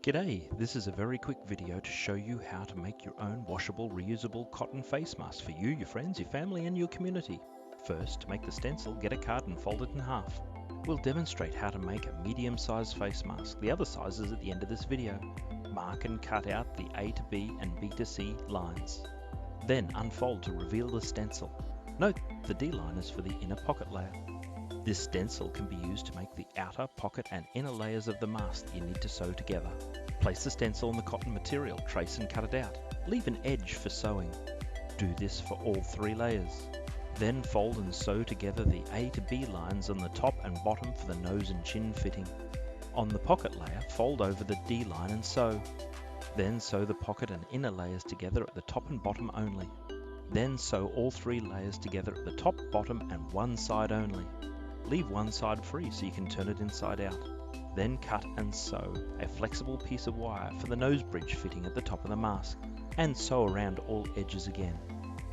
G'day, this is a very quick video to show you how to make your own washable, reusable cotton face mask for you, your friends, your family and your community. First, to make the stencil, get a card and fold it in half. We'll demonstrate how to make a medium-sized face mask. The other sizes at the end of this video. Mark and cut out the A to B and B to C lines. Then unfold to reveal the stencil. Note the D line is for the inner pocket layer. This stencil can be used to make the outer, pocket and inner layers of the mask that you need to sew together. Place the stencil on the cotton material, trace and cut it out. Leave an edge for sewing. Do this for all three layers. Then fold and sew together the A to B lines on the top and bottom for the nose and chin fitting. On the pocket layer, fold over the D line and sew. Then sew the pocket and inner layers together at the top and bottom only. Then sew all three layers together at the top, bottom and one side only. Leave one side free so you can turn it inside out. Then cut and sew a flexible piece of wire for the nose bridge fitting at the top of the mask, and sew around all edges again.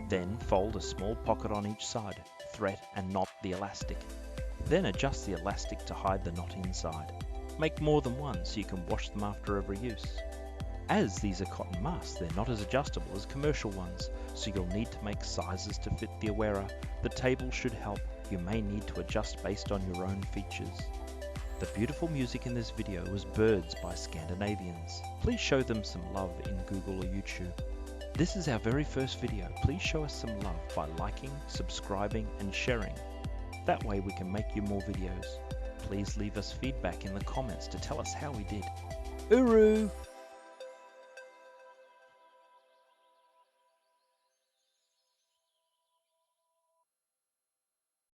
Then fold a small pocket on each side, thread and knot the elastic. Then adjust the elastic to hide the knot inside. Make more than one so you can wash them after every use. As these are cotton masks, they're not as adjustable as commercial ones, so you'll need to make sizes to fit the wearer. The table should help. You may need to adjust based on your own features. The beautiful music in this video was Birds by Scandinavianz. Please show them some love in Google or YouTube. This is our very first video. Please show us some love by liking, subscribing and sharing. That way we can make you more videos. Please leave us feedback in the comments to tell us how we did. Uru!